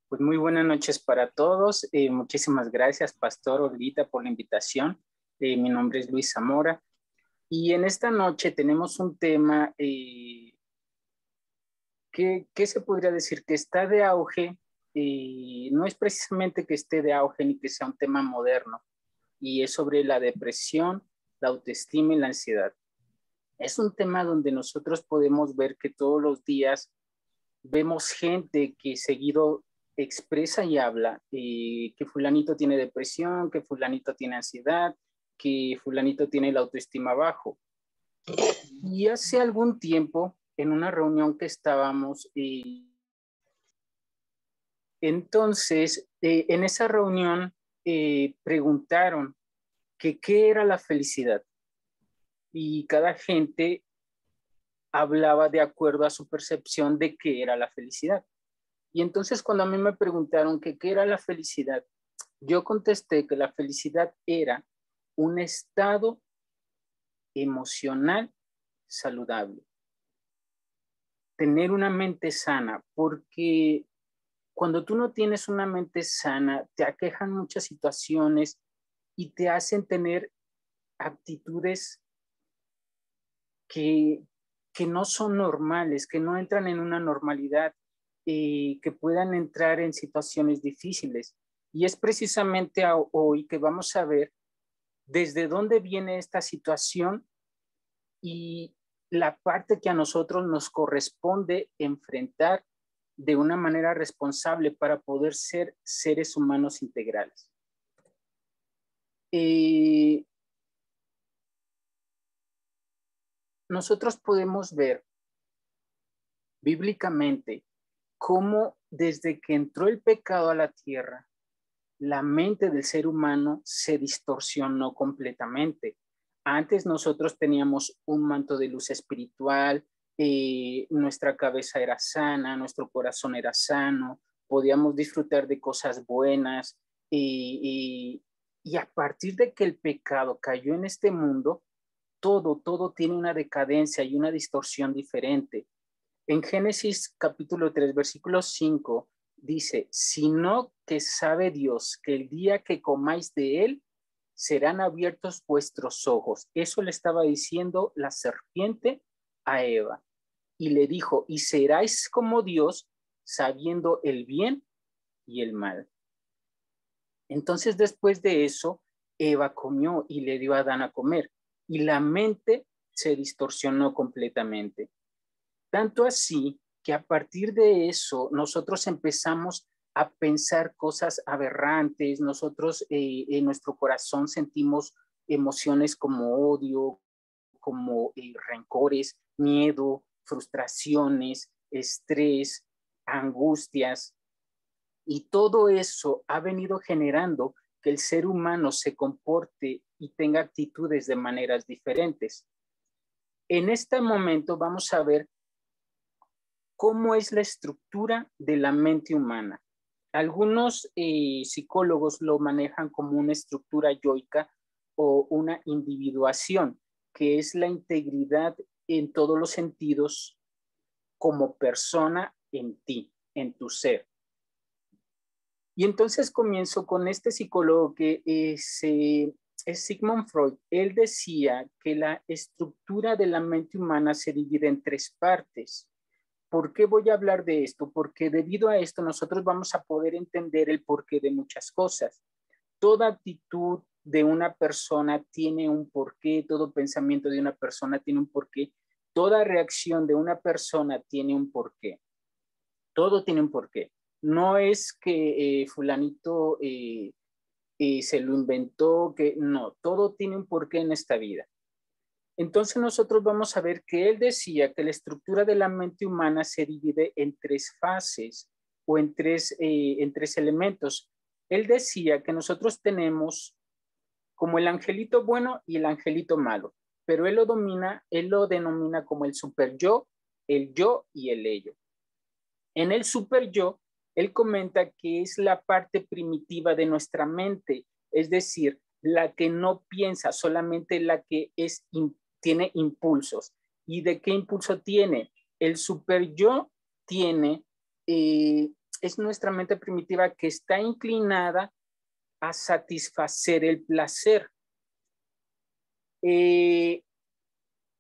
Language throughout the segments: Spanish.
Pues muy buenas noches para todos. Muchísimas gracias, Pastor Olita, por la invitación. Mi nombre es Luis Zamora y en esta noche tenemos un tema que se podría decir que está de auge. No es precisamente que esté de auge ni que sea un tema moderno, y es sobre la depresión, la autoestima y la ansiedad. Es un tema donde nosotros podemos ver que todos los días vemos gente que seguido expresa y habla que fulanito tiene depresión, que fulanito tiene ansiedad, que fulanito tiene la autoestima bajo. Y hace algún tiempo, en una reunión que estábamos, entonces, en esa reunión preguntaron que qué era la felicidad. Y cada gente hablaba de acuerdo a su percepción de qué era la felicidad. Y entonces cuando a mí me preguntaron que qué era la felicidad, yo contesté que la felicidad era un estado emocional saludable. Tener una mente sana, porque cuando tú no tienes una mente sana, te aquejan muchas situaciones y te hacen tener actitudes que, que no son normales, que no entran en una normalidad, que puedan entrar en situaciones difíciles. Y es precisamente hoy que vamos a ver desde dónde viene esta situación y la parte que a nosotros nos corresponde enfrentar de una manera responsable para poder ser seres humanos integrales. Nosotros podemos ver bíblicamente cómo desde que entró el pecado a la tierra, la mente del ser humano se distorsionó completamente. Antes nosotros teníamos un manto de luz espiritual, nuestra cabeza era sana, nuestro corazón era sano, podíamos disfrutar de cosas buenas, y a partir de que el pecado cayó en este mundo, todo tiene una decadencia y una distorsión diferente. En Génesis capítulo 3, versículo 5, dice, sino que sabe Dios que el día que comáis de él, serán abiertos vuestros ojos. Eso le estaba diciendo la serpiente a Eva. Y le dijo, y seráis como Dios, sabiendo el bien y el mal. Entonces, después de eso, Eva comió y le dio a Adán a comer. Y la mente se distorsionó completamente. Tanto así que a partir de eso nosotros empezamos a pensar cosas aberrantes, nosotros en nuestro corazón sentimos emociones como odio, como rencores, miedo, frustraciones, estrés, angustias, y todo eso ha venido generando que el ser humano se comporte y tenga actitudes de maneras diferentes. En este momento vamos a ver cómo es la estructura de la mente humana. Algunos psicólogos lo manejan como una estructura yoica o una individuación, que es la integridad en todos los sentidos como persona en ti, en tu ser. Y entonces comienzo con este psicólogo que es Sigmund Freud. Él decía que la estructura de la mente humana se divide en tres partes. ¿Por qué voy a hablar de esto? Porque debido a esto nosotros vamos a poder entender el porqué de muchas cosas. Toda actitud de una persona tiene un porqué, todo pensamiento de una persona tiene un porqué, toda reacción de una persona tiene un porqué. Todo tiene un porqué. No es que fulanito se lo inventó, que no, todo tiene un porqué en esta vida. Entonces nosotros vamos a ver que él decía que la estructura de la mente humana se divide en tres fases o en tres elementos. Él decía que nosotros tenemos como el angelito bueno y el angelito malo, pero él lo denomina como el super yo, el yo y el ello. En el super yo, él comenta que es la parte primitiva de nuestra mente, es decir, la que no piensa, solamente la que tiene impulsos. ¿Y de qué impulso tiene? El super yo tiene es nuestra mente primitiva que está inclinada a satisfacer el placer. El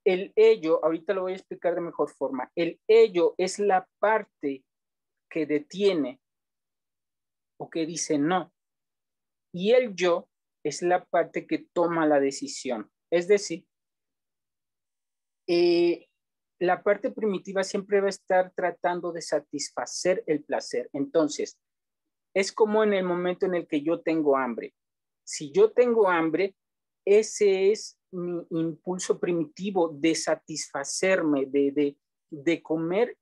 ello, ahorita lo voy a explicar de mejor forma, el ello es la parte que detiene o que dice no, y el yo es la parte que toma la decisión. Es decir, la parte primitiva siempre va a estar tratando de satisfacer el placer. Entonces, es como en el momento en el que yo tengo hambre. Si yo tengo hambre, ese es mi impulso primitivo de satisfacerme, de comer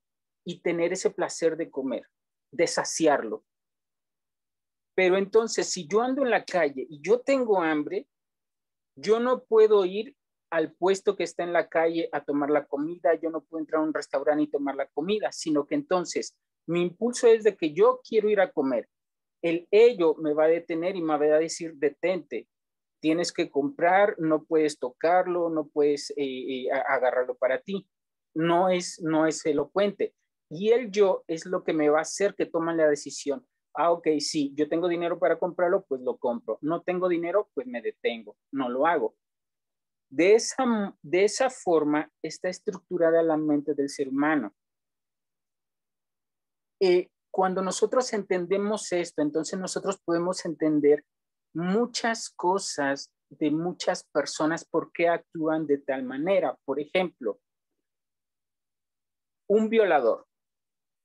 y tener ese placer de comer, de saciarlo. Pero entonces, si yo ando en la calle y yo tengo hambre, yo no puedo ir al puesto que está en la calle a tomar la comida, yo no puedo entrar a un restaurante y tomar la comida, sino que entonces mi impulso es de que yo quiero ir a comer. El ello me va a detener y me va a decir, detente, tienes que comprar, no puedes tocarlo, no puedes agarrarlo para ti. No es elocuente. Y el yo es lo que me va a hacer que tomen la decisión. Ah, ok, sí, yo tengo dinero para comprarlo, pues lo compro. No tengo dinero, pues me detengo, no lo hago. De esa forma está estructurada la mente del ser humano. Cuando nosotros entendemos esto, entonces nosotros podemos entender muchas cosas de muchas personas por qué actúan de tal manera. Por ejemplo, un violador.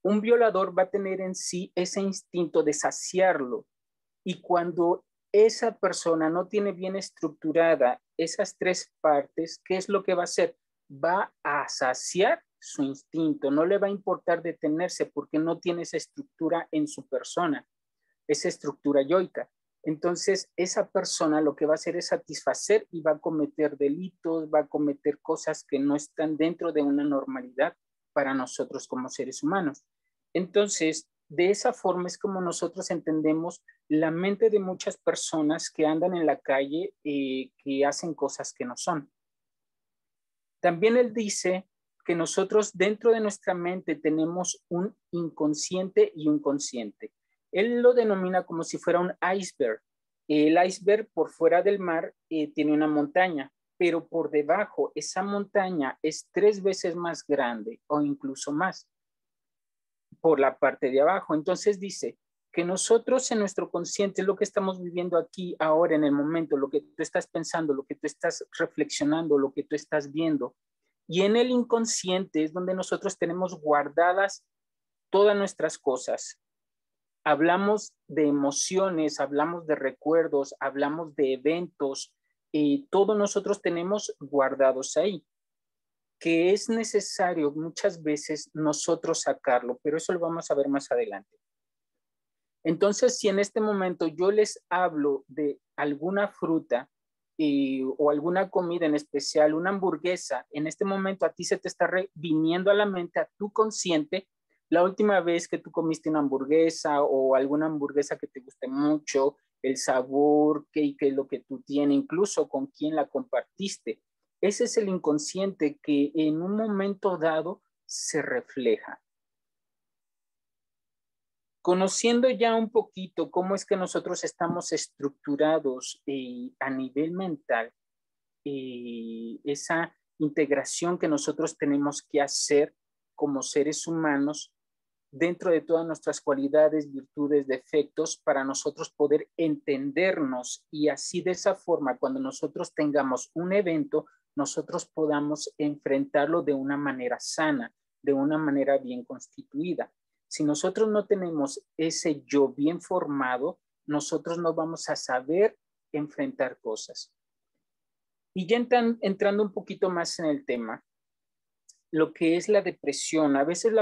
Un violador va a tener en sí ese instinto de saciarlo. Y cuando esa persona no tiene bien estructurada esas tres partes, ¿qué es lo que va a hacer? Va a saciar su instinto, no le va a importar detenerse porque no tiene esa estructura en su persona, esa estructura yoica. Entonces, esa persona lo que va a hacer es satisfacer y va a cometer delitos, va a cometer cosas que no están dentro de una normalidad para nosotros como seres humanos. Entonces, de esa forma es como nosotros entendemos la mente de muchas personas que andan en la calle que hacen cosas que no son. También él dice que nosotros dentro de nuestra mente tenemos un inconsciente y un consciente. Él lo denomina como si fuera un iceberg. El iceberg por fuera del mar tiene una montaña, pero por debajo esa montaña es 3 veces más grande o incluso más por la parte de abajo. Entonces dice que nosotros en nuestro consciente, lo que estamos viviendo aquí, ahora, en el momento, lo que tú estás pensando, lo que tú estás reflexionando, lo que tú estás viendo. Y en el inconsciente es donde nosotros tenemos guardadas todas nuestras cosas. Hablamos de emociones, hablamos de recuerdos, hablamos de eventos, todos nosotros tenemos guardados ahí, que es necesario muchas veces nosotros sacarlo, pero eso lo vamos a ver más adelante. Entonces, si en este momento yo les hablo de alguna fruta o alguna comida en especial, una hamburguesa, en este momento a ti se te está viniendo a la mente, a tu consciente, la última vez que tú comiste una hamburguesa o alguna hamburguesa que te guste mucho, el sabor, qué es lo que tú tienes, incluso con quién la compartiste. Ese es el inconsciente que en un momento dado se refleja. Conociendo ya un poquito cómo es que nosotros estamos estructurados a nivel mental, esa integración que nosotros tenemos que hacer como seres humanos dentro de todas nuestras cualidades, virtudes, defectos, para nosotros poder entendernos y así de esa forma, cuando nosotros tengamos un evento, nosotros podamos enfrentarlo de una manera sana, de una manera bien constituida. Si nosotros no tenemos ese yo bien formado, nosotros no vamos a saber enfrentar cosas. Y ya entrando un poquito más en el tema, lo que es la depresión. A veces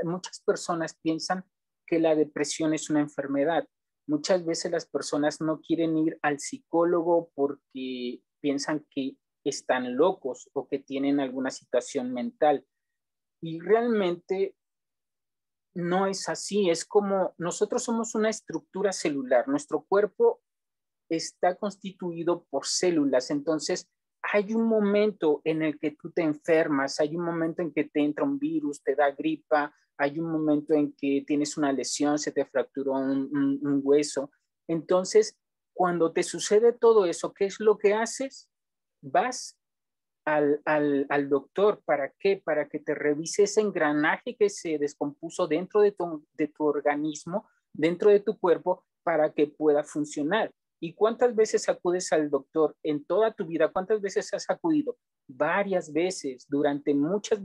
muchas personas piensan que la depresión es una enfermedad. Muchas veces las personas no quieren ir al psicólogo porque piensan que están locos o que tienen alguna situación mental. Y realmente no es así. Es como nosotros somos una estructura celular. Nuestro cuerpo está constituido por células. Entonces, hay un momento en el que tú te enfermas, hay un momento en que te entra un virus, te da gripa, hay un momento en que tienes una lesión, se te fracturó un hueso. Entonces, cuando te sucede todo eso, ¿qué es lo que haces? Vas al doctor. ¿Para qué? Para que te revise ese engranaje que se descompuso dentro de tu organismo, dentro de tu cuerpo, para que pueda funcionar. ¿Y cuántas veces acudes al doctor en toda tu vida? ¿Cuántas veces has acudido? Varias veces, durante muchas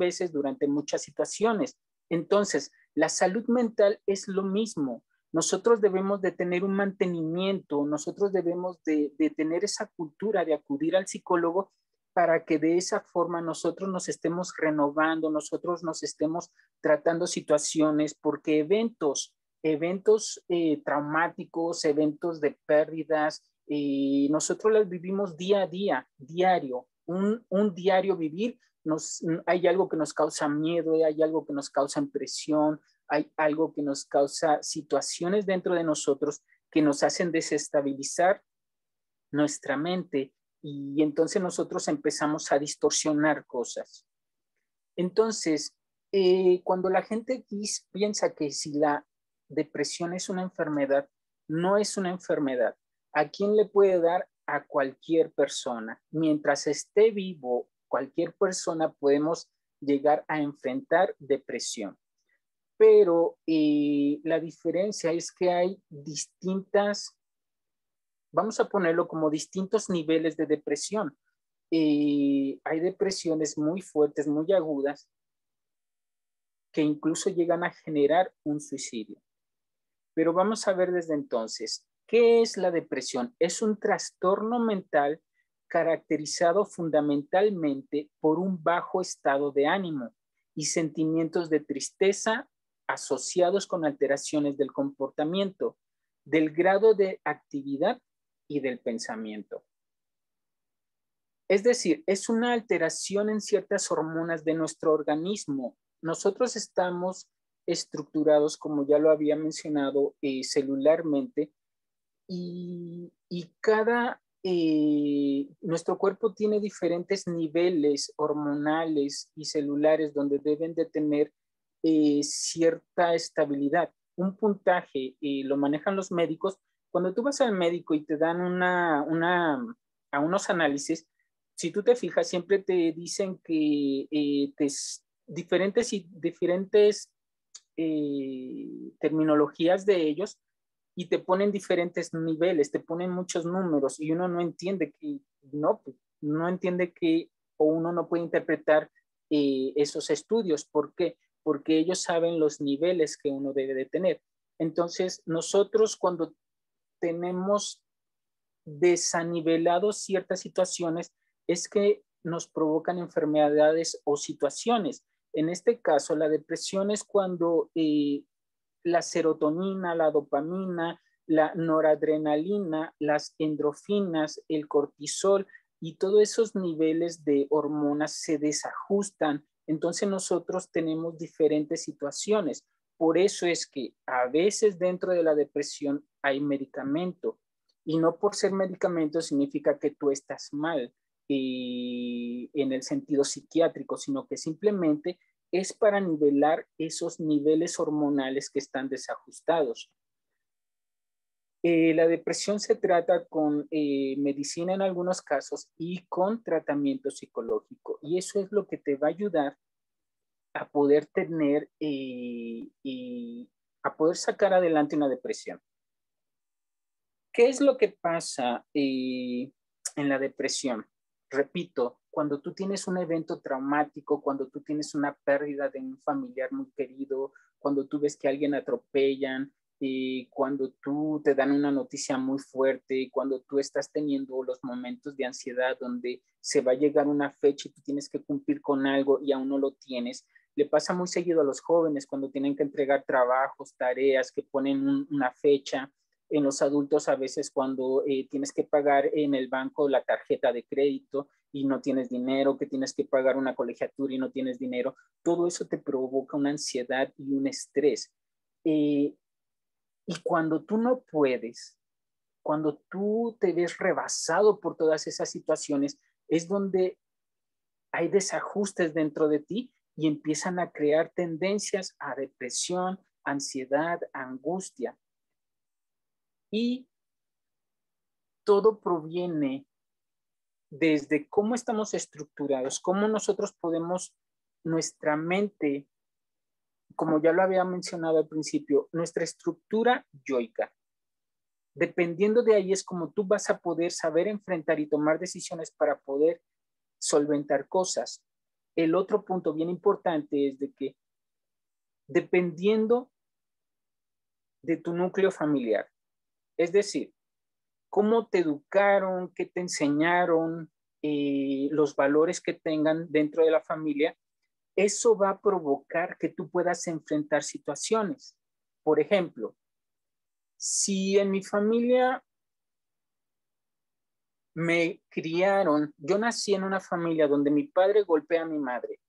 situaciones. Entonces, la salud mental es lo mismo. Nosotros debemos de tener un mantenimiento, nosotros debemos de tener esa cultura de acudir al psicólogo para que de esa forma nosotros nos estemos renovando, nosotros nos estemos tratando situaciones, porque eventos traumáticos, eventos de pérdidas, nosotros las vivimos día a día, diario, un diario vivir. Hay algo que nos causa miedo, hay algo que nos causa impresión, hay algo que nos causa situaciones dentro de nosotros que nos hacen desestabilizar nuestra mente, y entonces nosotros empezamos a distorsionar cosas. Entonces, cuando la gente piensa que si la depresión es una enfermedad, no es una enfermedad. ¿A quién le puede dar? A cualquier persona. Mientras esté vivo, cualquier persona podemos llegar a enfrentar depresión. Pero la diferencia es que hay vamos a ponerlo como distintos niveles de depresión. Hay depresiones muy fuertes, muy agudas, que incluso llegan a generar un suicidio. Pero vamos a ver desde entonces, ¿qué es la depresión? Es un trastorno mental caracterizado fundamentalmente por un bajo estado de ánimo y sentimientos de tristeza asociados con alteraciones del comportamiento, del grado de actividad y del pensamiento. Es decir, es una alteración en ciertas hormonas de nuestro organismo. Nosotros estamos estructurados, como ya lo había mencionado, celularmente, y nuestro cuerpo tiene diferentes niveles hormonales y celulares donde deben de tener cierta estabilidad. Un puntaje lo manejan los médicos. Cuando tú vas al médico y te dan a unos análisis, si tú te fijas, siempre te dicen que diferentes terminologías de ellos, y te ponen diferentes niveles, te ponen muchos números, y uno no entiende no entiende que, o uno no puede interpretar esos estudios. ¿Por qué? Porque ellos saben los niveles que uno debe de tener. Entonces, nosotros cuando tenemos desanivelados ciertas situaciones, es que nos provocan enfermedades o situaciones. En este caso, la depresión es cuando la serotonina, la dopamina, la noradrenalina, las endorfinas, el cortisol y todos esos niveles de hormonas se desajustan. Entonces nosotros tenemos diferentes situaciones. Por eso es que a veces dentro de la depresión hay medicamento, y no por ser medicamento significa que tú estás mal en el sentido psiquiátrico, sino que simplemente es para nivelar esos niveles hormonales que están desajustados. La depresión se trata con medicina en algunos casos y con tratamiento psicológico, y eso es lo que te va a ayudar a poder tener a poder sacar adelante una depresión. ¿Qué es lo que pasa en la depresión? Repito, cuando tú tienes un evento traumático, cuando tú tienes una pérdida de un familiar muy querido, cuando tú ves que a alguien atropellan, cuando tú te dan una noticia muy fuerte, cuando tú estás teniendo los momentos de ansiedad donde se va a llegar una fecha y tú tienes que cumplir con algo y aún no lo tienes. Le pasa muy seguido a los jóvenes cuando tienen que entregar trabajos, tareas, que ponen una fecha. En los adultos a veces cuando tienes que pagar en el banco la tarjeta de crédito y no tienes dinero, que tienes que pagar una colegiatura y no tienes dinero, todo eso te provoca una ansiedad y un estrés. Y cuando tú no puedes, cuando tú te ves rebasado por todas esas situaciones, es donde hay desajustes dentro de ti, y empiezan a crear tendencias a depresión, ansiedad, angustia. Y todo proviene desde cómo estamos estructurados, cómo nosotros podemos, nuestra mente, como ya lo había mencionado al principio, nuestra estructura yoica. Dependiendo de ahí es como tú vas a poder saber enfrentar y tomar decisiones para poder solventar cosas. El otro punto bien importante es de que dependiendo de tu núcleo familiar, es decir, cómo te educaron, qué te enseñaron, los valores que tengan dentro de la familia, eso va a provocar que tú puedas enfrentar situaciones. Por ejemplo, si en mi familia me criaron, yo nací en una familia donde mi padre golpea a mi madre,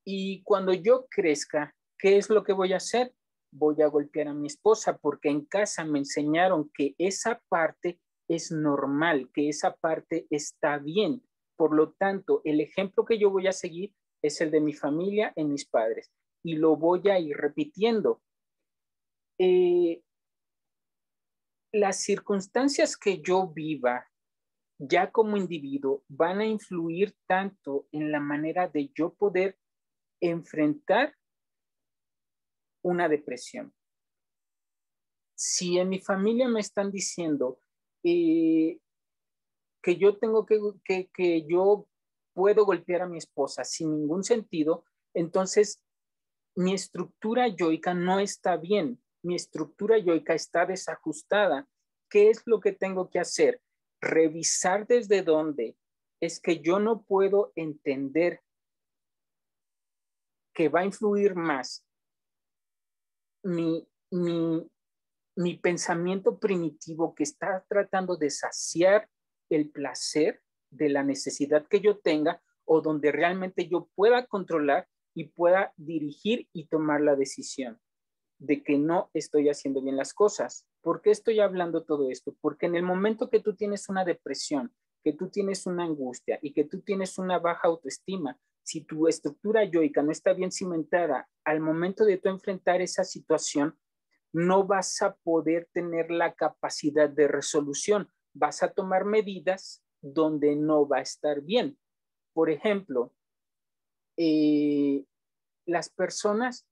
y cuando yo crezca, ¿qué es lo que voy a hacer? Voy a golpear a mi esposa porque en casa me enseñaron que esa parte es normal, que esa parte está bien. Por lo tanto, el ejemplo que yo voy a seguir es el de mi familia en mis padres y lo voy a ir repitiendo. Las circunstancias que yo viva ya como individuo van a influir tanto en la manera de yo poder enfrentar una depresión. Si en mi familia me están diciendo que yo tengo que yo puedo golpear a mi esposa sin ningún sentido, entonces mi estructura yoica no está bien, mi estructura yoica está desajustada. ¿Qué es lo que tengo que hacer? Revisar desde dónde es que yo no puedo entender que va a influir más mi pensamiento primitivo que está tratando de saciar el placer de la necesidad que yo tenga o donde realmente yo pueda controlar y pueda dirigir y tomar la decisión de que no estoy haciendo bien las cosas. ¿Por qué estoy hablando todo esto? Porque en el momento que tú tienes una depresión, que tú tienes una angustia y que tú tienes una baja autoestima, si tu estructura yoica no está bien cimentada, al momento de tú enfrentar esa situación, no vas a poder tener la capacidad de resolución. Vas a tomar medidas donde no va a estar bien. Por ejemplo, las personas,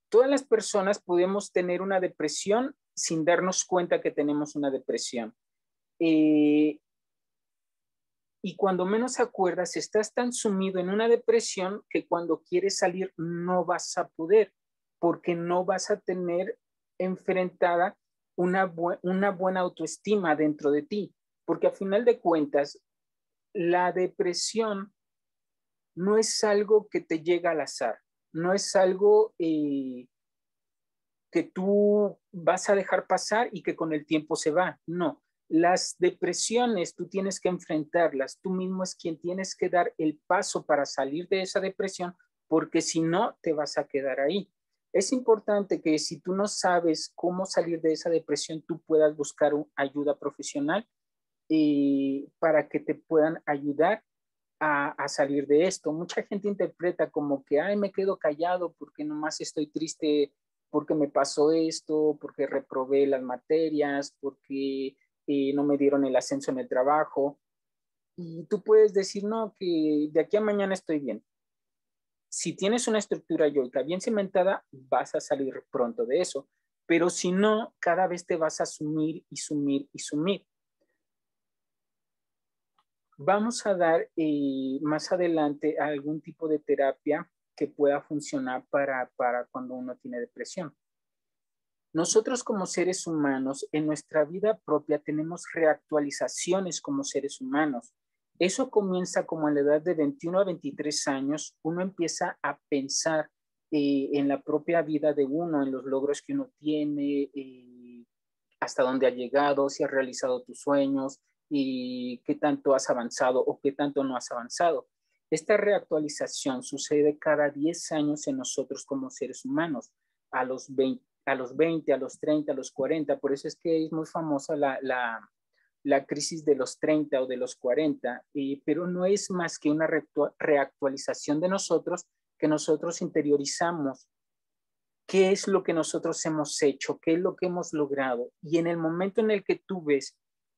todas las personas podemos tener una depresión sin darnos cuenta que tenemos una depresión. Y cuando menos acuerdas, estás tan sumido en una depresión que cuando quieres salir no vas a poder, porque no vas a tener enfrentada una buena autoestima dentro de ti, porque a final de cuentas, la depresión no es algo que te llega al azar, no es algo que tú vas a dejar pasar y que con el tiempo se va, no. Las depresiones tú tienes que enfrentarlas, tú mismo es quien tienes que dar el paso para salir de esa depresión, porque si no te vas a quedar ahí. Es importante que si tú no sabes cómo salir de esa depresión, tú puedas buscar ayuda profesional para que te puedan ayudar a salir de esto. Mucha gente interpreta como que, ay, me quedo callado porque nomás estoy triste porque me pasó esto, porque reprobé las materias, porque no me dieron el ascenso en el trabajo. Y tú puedes decir, no, que de aquí a mañana estoy bien. Si tienes una estructura yoica bien cimentada, vas a salir pronto de eso. Pero si no, cada vez te vas a sumir y sumir y sumir. Vamos a dar más adelante algún tipo de terapia que pueda funcionar para cuando uno tiene depresión. Nosotros como seres humanos, en nuestra vida propia, tenemos reactualizaciones como seres humanos. Eso comienza como a la edad de 21 a 23 años. Uno empieza a pensar en la propia vida de uno, en los logros que uno tiene, hasta dónde ha llegado, si has realizado tus sueños y qué tanto has avanzado o qué tanto no has avanzado. Esta reactualización sucede cada 10 años en nosotros como seres humanos, a los 20, a los 30, a los 40. Por eso es que es muy famosa la crisis de los 30 o de los 40, pero no es más que una reactualización de nosotros, que nosotros interiorizamos qué es lo que nosotros hemos hecho, qué es lo que hemos logrado. Y en el momento en el que tú ves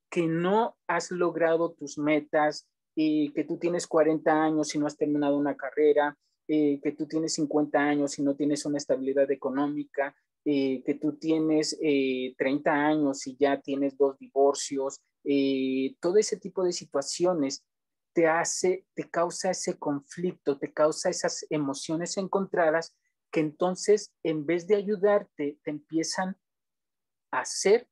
que no has logrado tus metas, que tú tienes 40 años y no has terminado una carrera, que tú tienes 50 años y no tienes una estabilidad económica, que tú tienes 30 años y ya tienes 2 divorcios, todo ese tipo de situaciones te causa ese conflicto, te causa esas emociones encontradas que entonces en vez de ayudarte te empiezan a hacer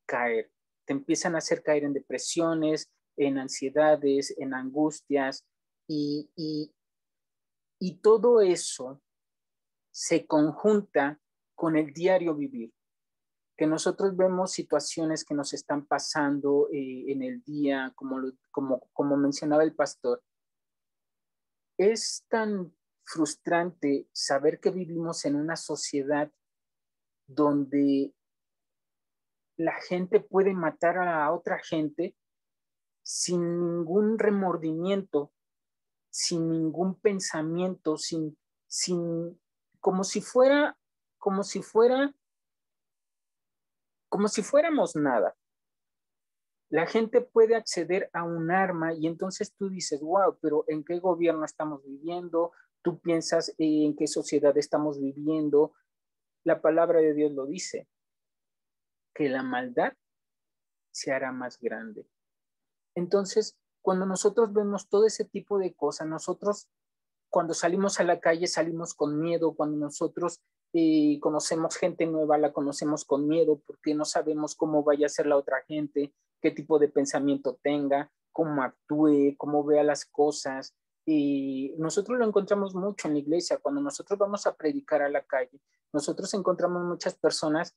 caer, te empiezan a hacer caer en depresiones, en ansiedades, en angustias y todo eso se conjunta con el diario vivir, que nosotros vemos situaciones que nos están pasando en el día, como mencionaba el pastor. Es tan frustrante saber que vivimos en una sociedad donde la gente puede matar a otra gente sin ningún remordimiento, sin ningún pensamiento, sin, como si fuera, como si fuera, como si fuéramos nada. La gente puede acceder a un arma y entonces tú dices, wow, pero ¿en qué gobierno estamos viviendo? Tú piensas en qué sociedad estamos viviendo. La palabra de Dios lo dice, que la maldad se hará más grande. Entonces, cuando nosotros vemos todo ese tipo de cosas, nosotros cuando salimos a la calle salimos con miedo, cuando nosotros conocemos gente nueva, la conocemos con miedo porque no sabemos cómo vaya a ser la otra gente, qué tipo de pensamiento tenga, cómo actúe, cómo vea las cosas. Y nosotros lo encontramos mucho en la iglesia, cuando nosotros vamos a predicar a la calle, nosotros encontramos muchas personas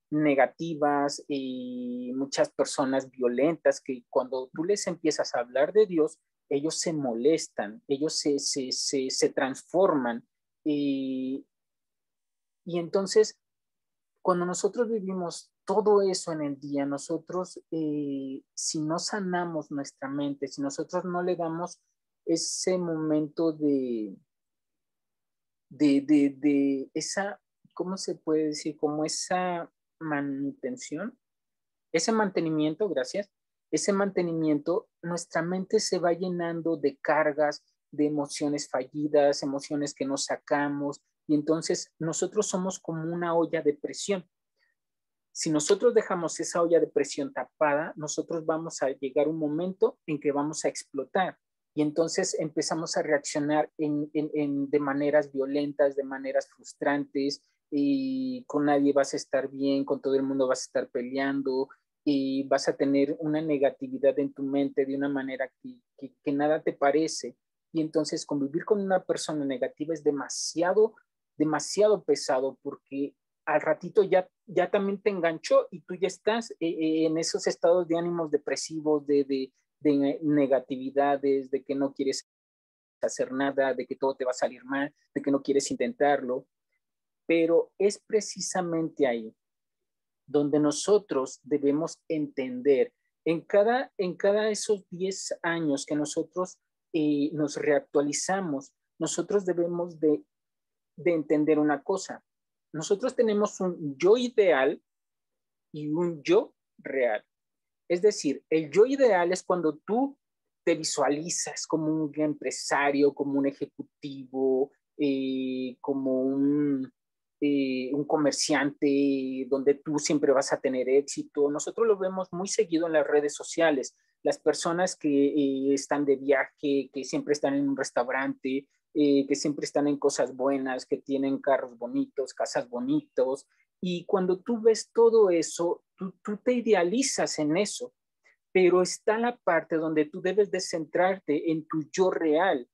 negativas y muchas personas violentas que cuando tú les empiezas a hablar de Dios, ellos se molestan, ellos se transforman y entonces cuando nosotros vivimos todo eso en el día, nosotros si no sanamos nuestra mente, si nosotros no le damos ese momento de esa, ¿cómo se puede decir? Como esa manutención, ese mantenimiento, gracias, ese mantenimiento, nuestra mente se va llenando de cargas, de emociones fallidas, emociones que no sacamos, y entonces nosotros somos como una olla de presión. Si nosotros dejamos esa olla de presión tapada, nosotros vamos a llegar a un momento en que vamos a explotar y entonces empezamos a reaccionar de maneras violentas, de maneras frustrantes, y con nadie vas a estar bien, con todo el mundo vas a estar peleando y vas a tener una negatividad en tu mente de una manera que nada te parece. Y entonces convivir con una persona negativa es demasiado, demasiado pesado porque al ratito ya también te enganchó y tú ya estás en esos estados de ánimos depresivos, de negatividades, de que no quieres hacer nada, de que todo te va a salir mal, de que no quieres intentarlo. Pero es precisamente ahí donde nosotros debemos entender, en cada esos 10 años que nosotros nos reactualizamos, nosotros debemos de entender una cosa. Nosotros tenemos un yo ideal y un yo real. Es decir, el yo ideal es cuando tú te visualizas como un empresario, como un ejecutivo, como un comerciante, donde tú siempre vas a tener éxito. Nosotros lo vemos muy seguido en las redes sociales. Las personas que están de viaje, que siempre están en un restaurante, que siempre están en cosas buenas, que tienen carros bonitos, casas bonitos. Y cuando tú ves todo eso, tú te idealizas en eso, pero está la parte donde tú debes de centrarte en tu yo real.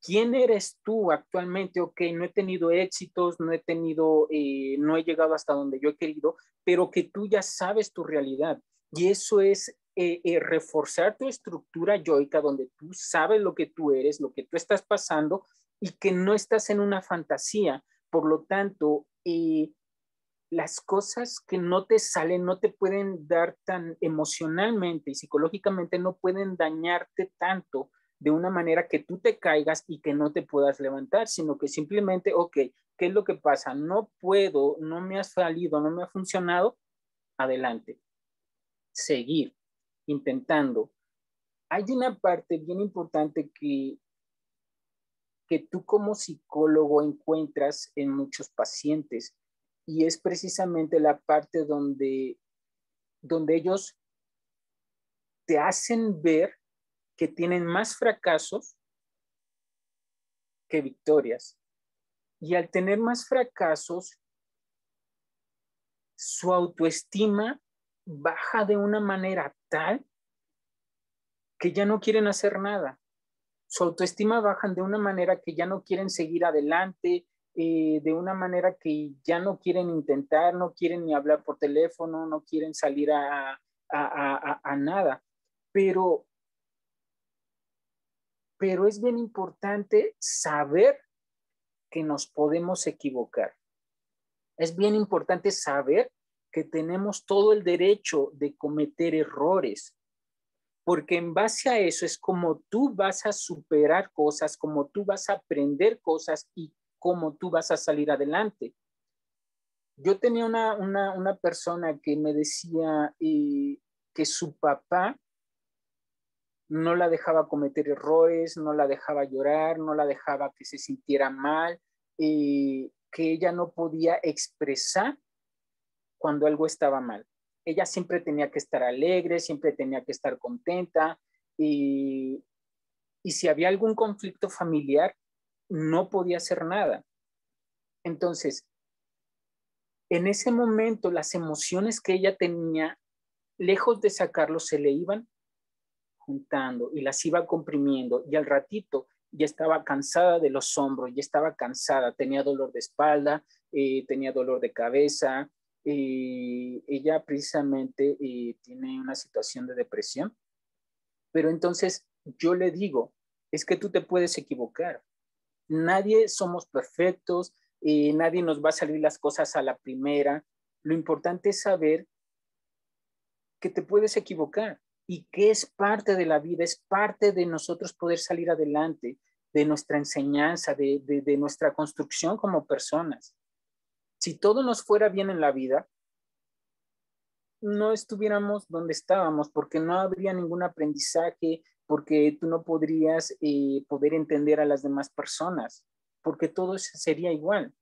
¿Quién eres tú actualmente? Ok, no he tenido éxitos, no he llegado hasta donde yo he querido, pero que tú ya sabes tu realidad. Y eso es reforzar tu estructura yoica donde tú sabes lo que tú eres, lo que tú estás pasando y que no estás en una fantasía. Por lo tanto, las cosas que no te salen no te pueden dar tan emocionalmente y psicológicamente, no pueden dañarte tanto de una manera que tú te caigas y que no te puedas levantar, sino que simplemente, ok, ¿qué es lo que pasa? No puedo, no me ha salido, no me ha funcionado, adelante. Seguir intentando. Hay una parte bien importante que tú como psicólogo encuentras en muchos pacientes y es precisamente la parte donde ellos te hacen ver que tienen más fracasos que victorias. Y al tener más fracasos, su autoestima baja de una manera tal que ya no quieren hacer nada. Su autoestima baja de una manera que ya no quieren seguir adelante, de una manera que ya no quieren intentar, no quieren ni hablar por teléfono, no quieren salir a nada. Pero es bien importante saber que nos podemos equivocar. Es bien importante saber que tenemos todo el derecho de cometer errores, porque en base a eso es como tú vas a superar cosas, como tú vas a aprender cosas y cómo tú vas a salir adelante. Yo tenía una persona que me decía que su papá no la dejaba cometer errores, no la dejaba llorar, no la dejaba que se sintiera mal, que ella no podía expresar cuando algo estaba mal. Ella siempre tenía que estar alegre, siempre tenía que estar contenta y si había algún conflicto familiar, no podía hacer nada. Entonces, en ese momento, las emociones que ella tenía, lejos de sacarlo, se le iban juntando y las iba comprimiendo y al ratito ya estaba cansada de los hombros, ya estaba cansada, tenía dolor de espalda, tenía dolor de cabeza. Ella precisamente tiene una situación de depresión, pero entonces yo le digo, es que tú te puedes equivocar. Nadie somos perfectos, nadie nos va a salir las cosas a la primera. Lo importante es saber que te puedes equivocar y que es parte de la vida, es parte de nosotros poder salir adelante, de nuestra enseñanza, de nuestra construcción como personas. Si todo nos fuera bien en la vida, no estuviéramos donde estábamos porque no habría ningún aprendizaje, porque tú no podrías poder entender a las demás personas, porque todo sería igual.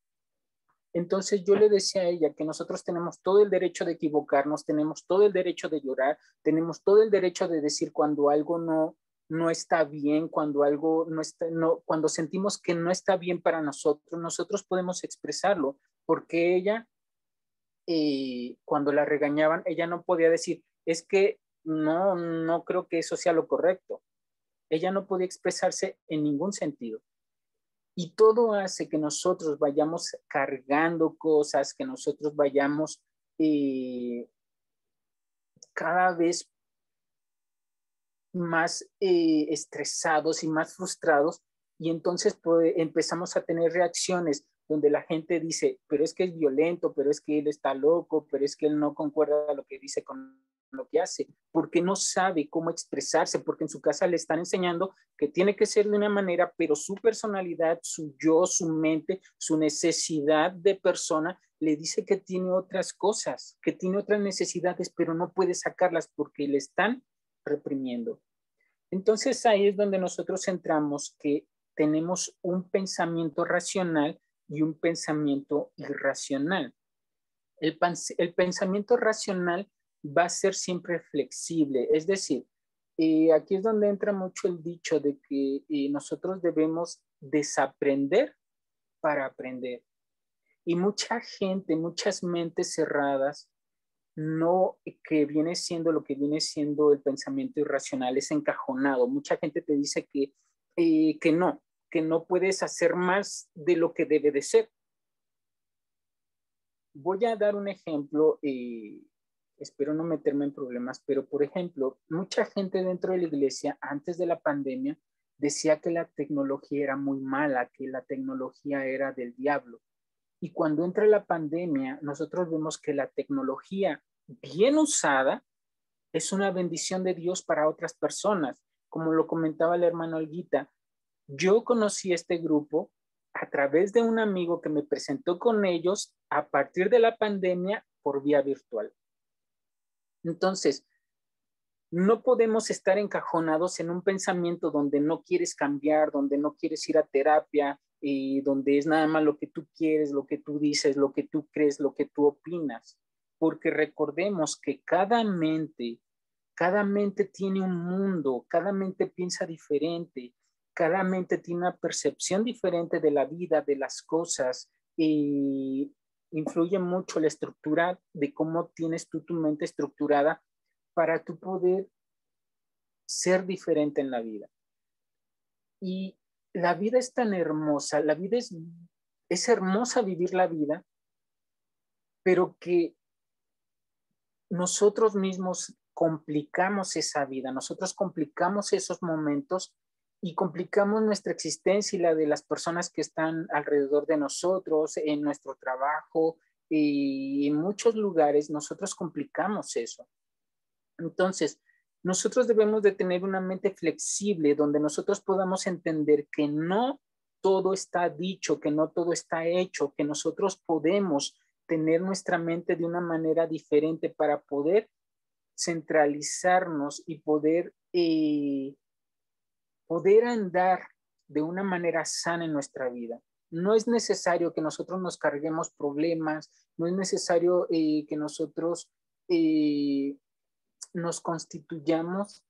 Entonces yo le decía a ella que nosotros tenemos todo el derecho de equivocarnos, tenemos todo el derecho de llorar, tenemos todo el derecho de decir cuando algo no está bien, cuando algo no está, no, cuando sentimos que no está bien para nosotros, nosotros podemos expresarlo, porque ella, cuando la regañaban, ella no podía decir, es que no creo que eso sea lo correcto. Ella no podía expresarse en ningún sentido. Y todo hace que nosotros vayamos cargando cosas, que nosotros vayamos cada vez más estresados y más frustrados. Y entonces pues, empezamos a tener reacciones donde la gente dice, pero es que es violento, pero es que él está loco, pero es que él no concuerda lo que dice con lo que hace, porque no sabe cómo expresarse, porque en su casa le están enseñando que tiene que ser de una manera, pero su personalidad, su yo, su mente, su necesidad de persona le dice que tiene otras cosas, que tiene otras necesidades, pero no puede sacarlas porque le están reprimiendo. Entonces ahí es donde nosotros entramos que tenemos un pensamiento racional y un pensamiento irracional. El pensamiento racional va a ser siempre flexible, es decir, aquí es donde entra mucho el dicho de que nosotros debemos desaprender para aprender. Y mucha gente, muchas mentes cerradas, no que viene siendo lo que viene siendo el pensamiento irracional, es encajonado. Mucha gente te dice que no puedes hacer más de lo que debe de ser. Voy a dar un ejemplo, espero no meterme en problemas, pero por ejemplo, mucha gente dentro de la iglesia antes de la pandemia decía que la tecnología era muy mala, que la tecnología era del diablo. Y cuando entra la pandemia, nosotros vemos que la tecnología bien usada es una bendición de Dios para otras personas. Como lo comentaba el hermano Olguita, yo conocí este grupo a través de un amigo que me presentó con ellos a partir de la pandemia por vía virtual. Entonces, no podemos estar encajonados en un pensamiento donde no quieres cambiar, donde no quieres ir a terapia, y donde es nada más lo que tú quieres, lo que tú dices, lo que tú crees, lo que tú opinas. Porque recordemos que cada mente tiene un mundo, cada mente piensa diferente, cada mente tiene una percepción diferente de la vida, de las cosas, y influye mucho la estructura de cómo tienes tú tu mente estructurada para tú poder ser diferente en la vida. Y la vida es tan hermosa, la vida es hermosa vivir la vida, pero que nosotros mismos complicamos esa vida, nosotros complicamos esos momentos y complicamos nuestra existencia y la de las personas que están alrededor de nosotros, en nuestro trabajo y en muchos lugares nosotros complicamos eso. Entonces, nosotros debemos de tener una mente flexible donde nosotros podamos entender que no todo está dicho, que no todo está hecho, que nosotros podemos tener nuestra mente de una manera diferente para poder centralizarnos y poder andar de una manera sana en nuestra vida. No es necesario que nosotros nos carguemos problemas, no es necesario que nosotros nos constituyamos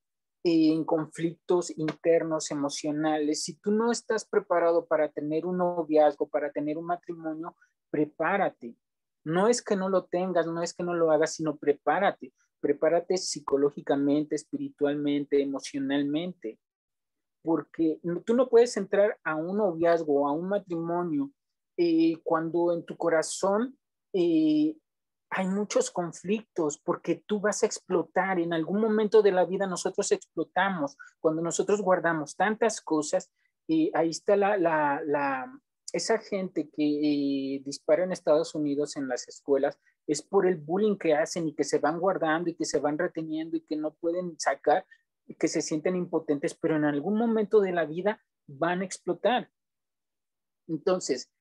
en conflictos internos, emocionales. Si tú no estás preparado para tener un noviazgo, para tener un matrimonio, prepárate. No es que no lo tengas, no es que no lo hagas, sino prepárate. Prepárate psicológicamente, espiritualmente, emocionalmente, porque tú no puedes entrar a un noviazgo, a un matrimonio, cuando en tu corazón eh, hay muchos conflictos, porque tú vas a explotar. En algún momento de la vida nosotros explotamos, cuando nosotros guardamos tantas cosas, ahí está esa gente que dispara en Estados Unidos en las escuelas, es por el bullying que hacen y que se van guardando y que se van reteniendo y que no pueden sacar, que se sienten impotentes, pero en algún momento de la vida van a explotar. Entonces,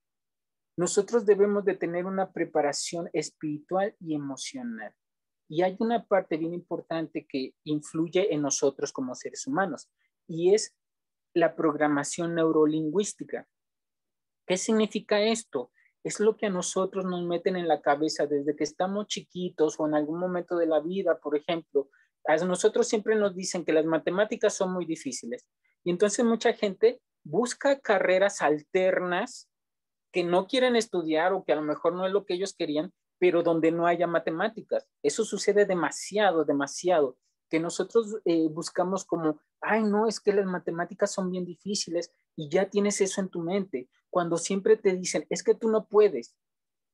nosotros debemos de tener una preparación espiritual y emocional. Y hay una parte bien importante que influye en nosotros como seres humanos, y es la programación neurolingüística. ¿Qué significa esto? Es lo que a nosotros nos meten en la cabeza desde que estamos chiquitos o en algún momento de la vida. Por ejemplo, a nosotros siempre nos dicen que las matemáticas son muy difíciles. Y entonces mucha gente busca carreras alternas que no quieren estudiar o que a lo mejor no es lo que ellos querían, pero donde no haya matemáticas. Eso sucede demasiado, demasiado, que nosotros buscamos como, ay, no, es que las matemáticas son bien difíciles y ya tienes eso en tu mente, cuando siempre te dicen, es que tú no puedes,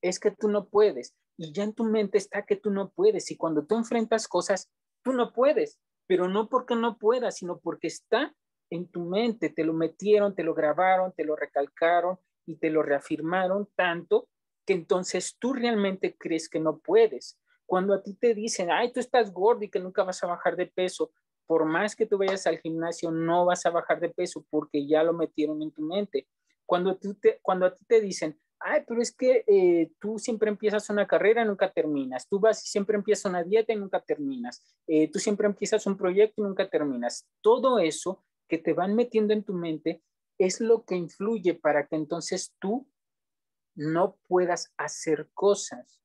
es que tú no puedes, y ya en tu mente está que tú no puedes, y cuando tú enfrentas cosas, tú no puedes, pero no porque no puedas, sino porque está en tu mente, te lo metieron, te lo grabaron, te lo recalcaron y te lo reafirmaron tanto que entonces tú realmente crees que no puedes. Cuando a ti te dicen, ay, tú estás gordo y que nunca vas a bajar de peso, por más que tú vayas al gimnasio, no vas a bajar de peso porque ya lo metieron en tu mente. Cuando a ti te dicen, ay, pero es que tú siempre empiezas una carrera y nunca terminas, tú vas y siempre empiezas una dieta y nunca terminas, tú siempre empiezas un proyecto y nunca terminas. Todo eso que te van metiendo en tu mente es lo que influye para que entonces tú no puedas hacer cosas.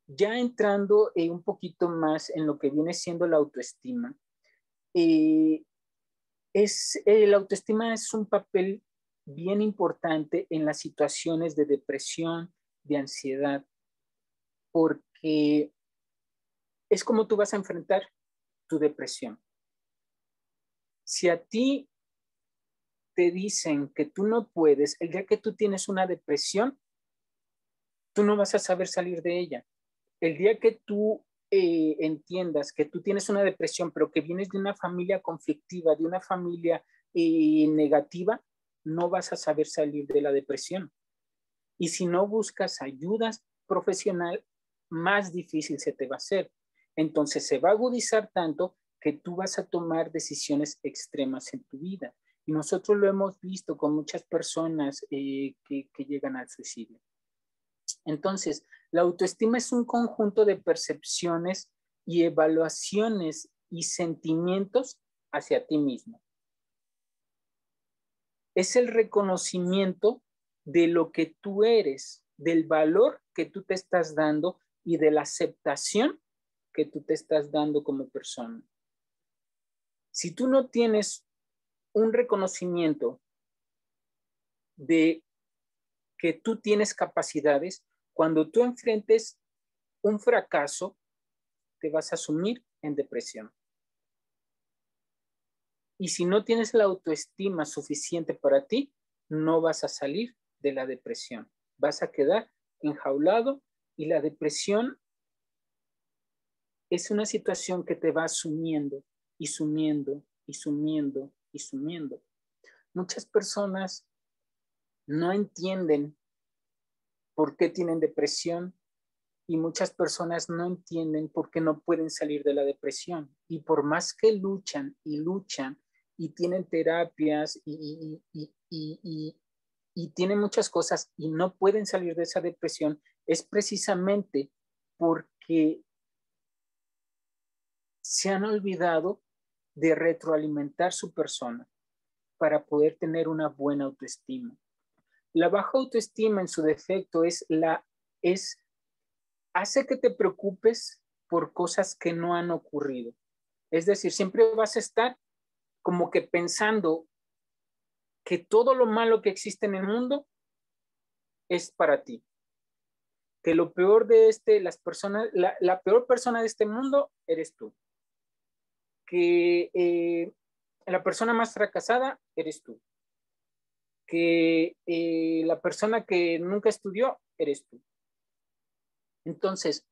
Ya entrando un poquito más en lo que viene siendo la autoestima, eh, la autoestima es un papel bien importante en las situaciones de depresión, de ansiedad, porque es como tú vas a enfrentar tu depresión. Si a ti te dicen que tú no puedes, el día que tú tienes una depresión, tú no vas a saber salir de ella. El día que tú entiendas que tú tienes una depresión, pero que vienes de una familia conflictiva, de una familia negativa, no vas a saber salir de la depresión. Y si no buscas ayuda profesional, más difícil se te va a hacer. Entonces se va a agudizar tanto que tú vas a tomar decisiones extremas en tu vida. Y nosotros lo hemos visto con muchas personas que llegan al suicidio. Entonces, la autoestima es un conjunto de percepciones y evaluaciones y sentimientos hacia ti mismo. Es el reconocimiento de lo que tú eres, del valor que tú te estás dando y de la aceptación que tú te estás dando como persona. Si tú no tienes un reconocimiento de que tú tienes capacidades, cuando tú enfrentes un fracaso, te vas a sumir en depresión. Y si no tienes la autoestima suficiente para ti, no vas a salir de la depresión. Vas a quedar enjaulado y la depresión es una situación que te va sumiendo y sumiendo y sumiendo y sumiendo. Muchas personas no entienden por qué tienen depresión y muchas personas no entienden por qué no pueden salir de la depresión. Y por más que luchan y luchan y tienen terapias y tienen muchas cosas y no pueden salir de esa depresión, es precisamente porque se han olvidado de retroalimentar su persona para poder tener una buena autoestima. La baja autoestima en su defecto hace que te preocupes por cosas que no han ocurrido. Es decir, siempre vas a estar como que pensando que todo lo malo que existe en el mundo es para ti. Que lo peor de la peor persona de este mundo eres tú. Que la persona más fracasada eres tú. Que la persona que nunca estudió eres tú. Entonces,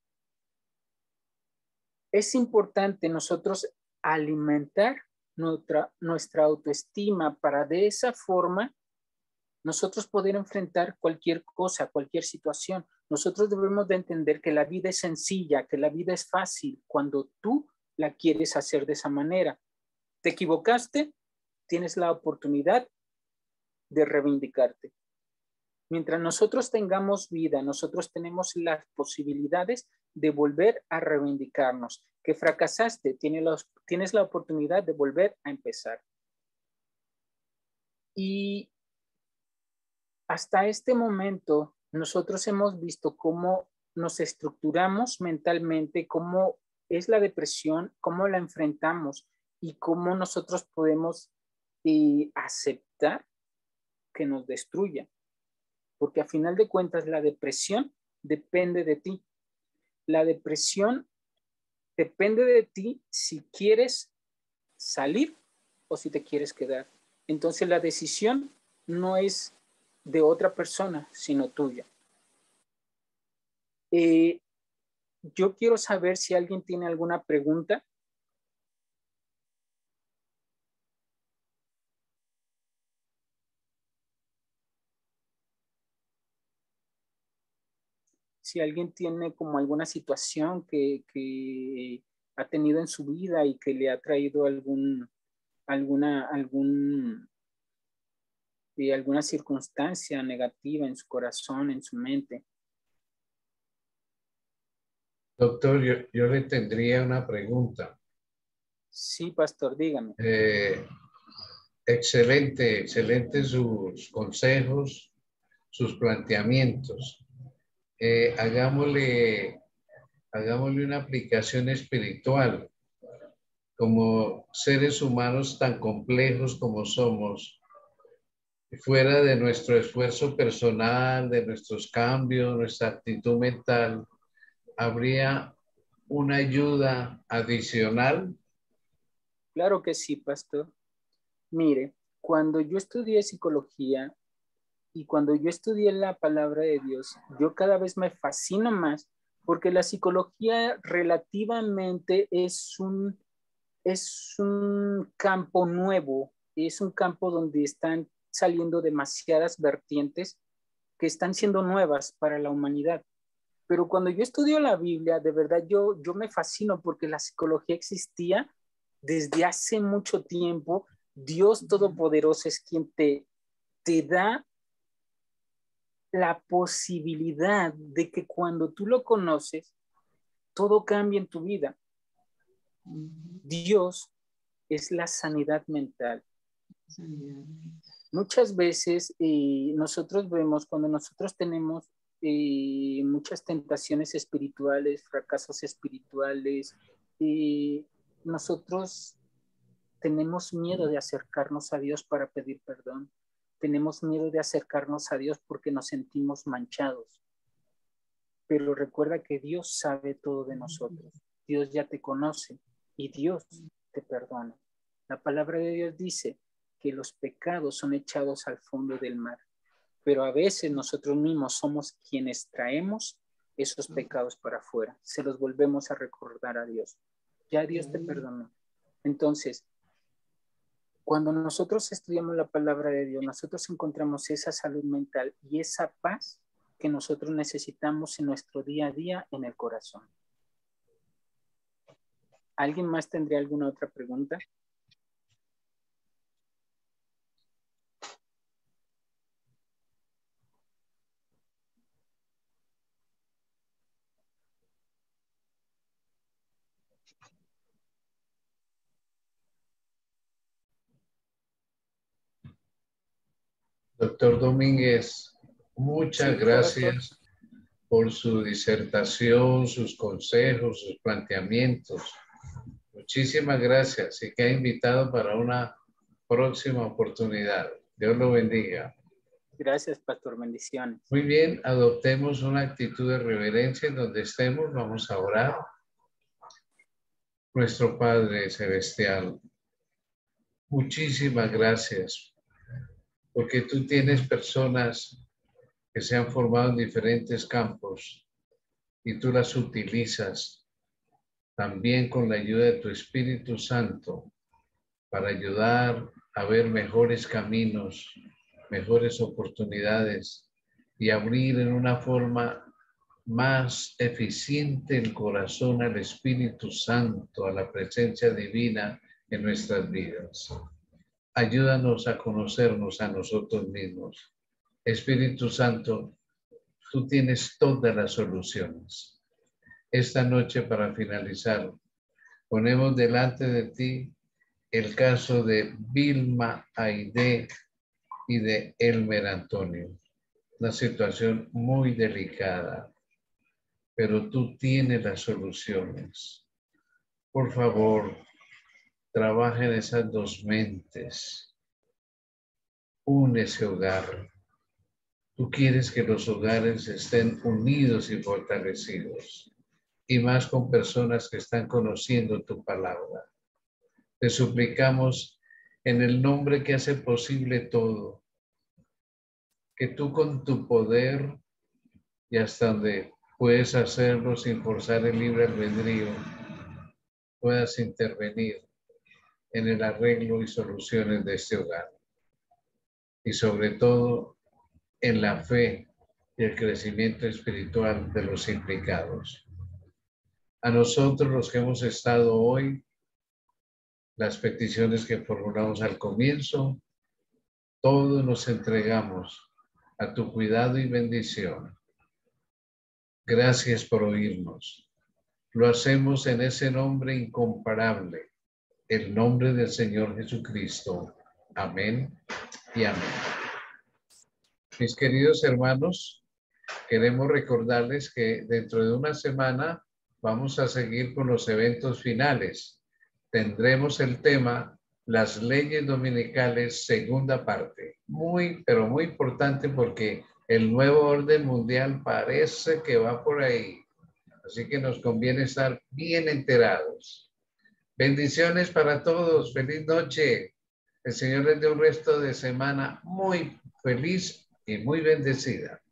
es importante nosotros alimentar nuestra autoestima para de esa forma nosotros poder enfrentar cualquier cosa, cualquier situación. Nosotros debemos de entender que la vida es sencilla, que la vida es fácil cuando tú la quieres hacer de esa manera. ¿Te equivocaste? Tienes la oportunidad de reivindicarte. Mientras nosotros tengamos vida, nosotros tenemos las posibilidades de volver a reivindicarnos. Que fracasaste, tienes la oportunidad de volver a empezar. Y hasta este momento, nosotros hemos visto cómo nos estructuramos mentalmente, cómo es la depresión, cómo la enfrentamos y cómo nosotros podemos aceptar que nos destruya. Porque a final de cuentas la depresión depende de ti. La depresión depende de ti si quieres salir o si te quieres quedar. Entonces la decisión no es de otra persona, sino tuya. Yo quiero saber si alguien tiene alguna pregunta. Si alguien tiene como alguna situación que ha tenido en su vida y que le ha traído alguna circunstancia negativa en su corazón, en su mente. Doctor, yo le tendría una pregunta. Sí, pastor, dígame. Excelente sus consejos, sus planteamientos. Hagámosle una aplicación espiritual. Como seres humanos tan complejos como somos, fuera de nuestro esfuerzo personal, de nuestros cambios, nuestra actitud mental, ¿habría una ayuda adicional? Claro que sí, pastor. Mire, cuando yo estudié psicología y cuando yo estudié la palabra de Dios, yo cada vez me fascino más porque la psicología relativamente es un campo nuevo, es un campo donde están saliendo demasiadas vertientes que están siendo nuevas para la humanidad. Pero cuando yo estudio la Biblia, de verdad yo me fascino porque la psicología existía desde hace mucho tiempo. Dios Todopoderoso es quien te da la posibilidad de que cuando tú lo conoces, todo cambia en tu vida. Dios es la sanidad mental. Muchas veces nosotros vemos cuando nosotros tenemos muchas tentaciones espirituales, fracasos espirituales, nosotros tenemos miedo de acercarnos a Dios para pedir perdón. Tenemos miedo de acercarnos a Dios porque nos sentimos manchados. Pero recuerda que Dios sabe todo de nosotros. Dios ya te conoce y Dios te perdona. La palabra de Dios dice que los pecados son echados al fondo del mar, pero a veces nosotros mismos somos quienes traemos esos pecados para afuera. Se los volvemos a recordar a Dios. Ya Dios te perdonó. Entonces, cuando nosotros estudiamos la palabra de Dios, nosotros encontramos esa salud mental y esa paz que nosotros necesitamos en nuestro día a día en el corazón. ¿Alguien más tendría alguna otra pregunta? Doctor Domínguez, muchas Sí, pastor. gracias por su disertación, sus consejos, sus planteamientos. Muchísimas gracias y queda invitado para una próxima oportunidad. Dios lo bendiga. Gracias, pastor. Bendiciones. Muy bien, adoptemos una actitud de reverencia en donde estemos. Vamos a orar. Nuestro Padre Celestial, muchísimas gracias porque tú tienes personas que se han formado en diferentes campos y tú las utilizas también con la ayuda de tu Espíritu Santo para ayudar a ver mejores caminos, mejores oportunidades y abrir en una forma más eficiente el corazón al Espíritu Santo, a la presencia divina en nuestras vidas. Ayúdanos a conocernos a nosotros mismos. Espíritu Santo, tú tienes todas las soluciones. Esta noche, para finalizar, ponemos delante de ti el caso de Vilma Aide y de Elmer Antonio. Una situación muy delicada, pero tú tienes las soluciones. Por favor, trabaja en esas dos mentes. Une ese hogar. Tú quieres que los hogares estén unidos y fortalecidos, y más con personas que están conociendo tu palabra. Te suplicamos en el nombre que hace posible todo, que tú con tu poder y hasta donde puedes hacerlo sin forzar el libre albedrío, puedas intervenir en el arreglo y soluciones de este hogar. Y sobre todo en la fe y el crecimiento espiritual de los implicados. A nosotros los que hemos estado hoy, las peticiones que formulamos al comienzo, todos nos entregamos a tu cuidado y bendición. Gracias por oírnos. Lo hacemos en ese nombre incomparable, el nombre del Señor Jesucristo. Amén y amén. Mis queridos hermanos, queremos recordarles que dentro de una semana vamos a seguir con los eventos finales. Tendremos el tema Las leyes dominicales, segunda parte. Muy, pero muy importante porque el nuevo orden mundial parece que va por ahí. Así que nos conviene estar bien enterados. Bendiciones para todos. Feliz noche. El Señor les dé un resto de semana muy feliz y muy bendecida.